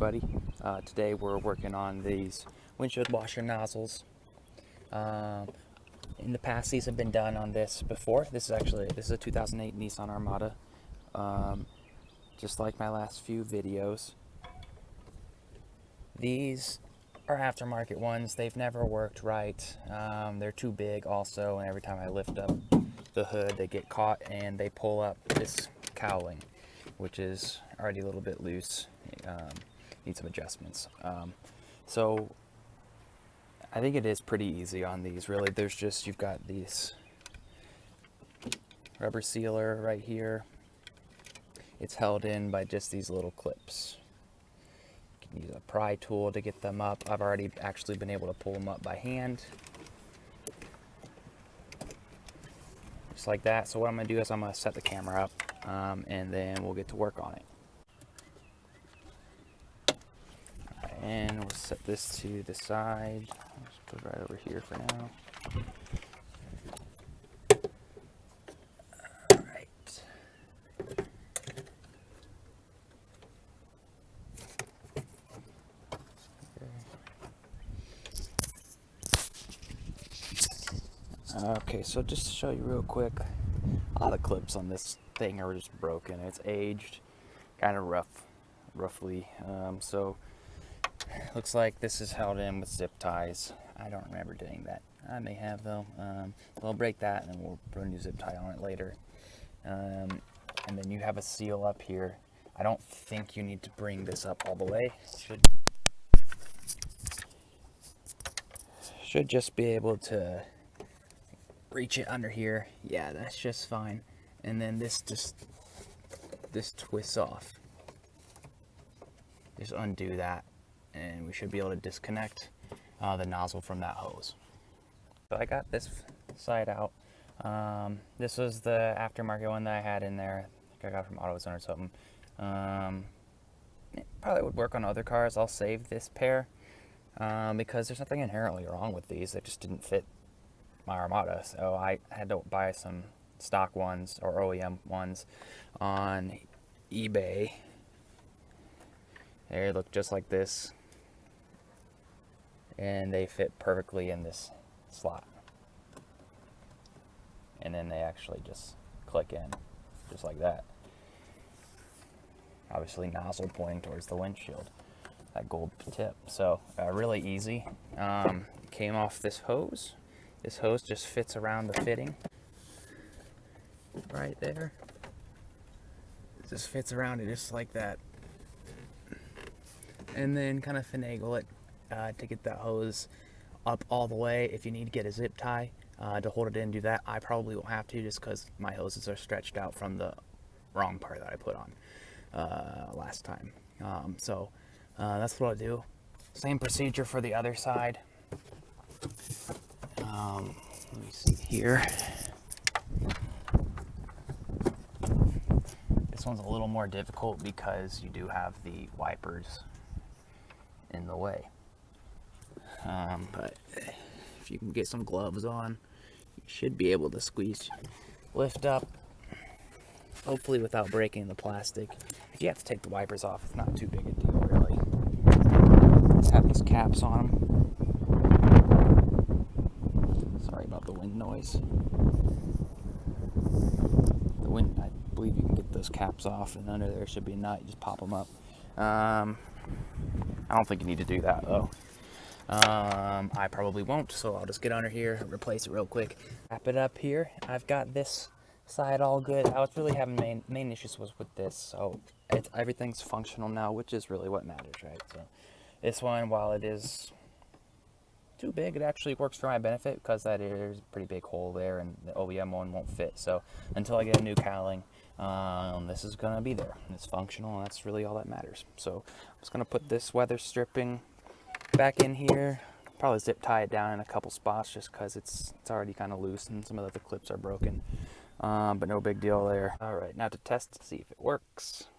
everybody. Today we're working on these windshield washer nozzles. In the past, these have been done on this before. This is a 2008 Nissan Armada. Just like my last few videos. These are aftermarket ones. They've never worked right. They're too big also, and every time I lift up the hood they get caught and they pull up this cowling, which is already a little bit loose. Need some adjustments. So I think it is pretty easy on these. Really, you've got these rubber sealer right here. It's held in by just these little clips. You can use a pry tool to get them up. I've already actually been able to pull them up by hand. Just like that. So what I'm going to do is I'm going to set the camera up and then we'll get to work on it. And we'll set this to the side. Just put it right over here for now. Alright. Okay, so just to show you real quick, all the clips on this thing are just broken. It's aged, kind of roughly. So looks like this is held in with zip ties. I don't remember doing that. I may have though. We'll break that and then we'll put a new zip tie on it later. And then you have a seal up here. I don't think you need to bring this up all the way. Should just be able to reach it under here. Yeah, that's just fine. And then this twists off. Just undo that and we should be able to disconnect the nozzle from that hose. So I got this side out. This was the aftermarket one that I had in there. I think I got it from AutoZone or something. It probably would work on other cars. I'll save this pair because there's nothing inherently wrong with these. They just didn't fit my Armada, so I had to buy some stock ones or OEM ones on eBay. They look just like this, and they fit perfectly in this slot, and then they actually just click in just like that. Obviously nozzle pointing towards the windshield, that gold tip. So really easy. Came off this hose. This hose just fits around the fitting right there. It just fits around it just like that. And then kind of finagle it to get that hose up all the way. If you need to get a zip tie to hold it in, do that. I probably won't have to just because my hoses are stretched out from the wrong part that I put on last time. So that's what I'll do. Same procedure for the other side. Let me see here. This one's a little more difficult because you do have the wipers in the way. But if you can get some gloves on, you should be able to lift up, hopefully without breaking the plastic. If you have to take the wipers off, it's not too big a deal, really. Just have these caps on them. Sorry about the wind noise. The wind, I believe you can get those caps off, and under there should be a nut. You just pop them up. I don't think you need to do that though. I probably won't, so I'll just get under here, replace it real quick. Wrap it up here. I've got this side all good. I was really having main issues was with this, so everything's functional now, which is really what matters, right? So this one, while it is too big, it actually works for my benefit because that is a pretty big hole there and the OEM one won't fit. So until I get a new cowling, this is going to be there. It's functional, and that's really all that matters. So I'm just going to put this weather stripping back in here. Probably zip tie it down in a couple spots just because it's already kind of loose and some of the other clips are broken. But no big deal there. Alright, now to test to see if it works.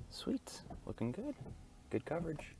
Sweet. Looking good. Good coverage.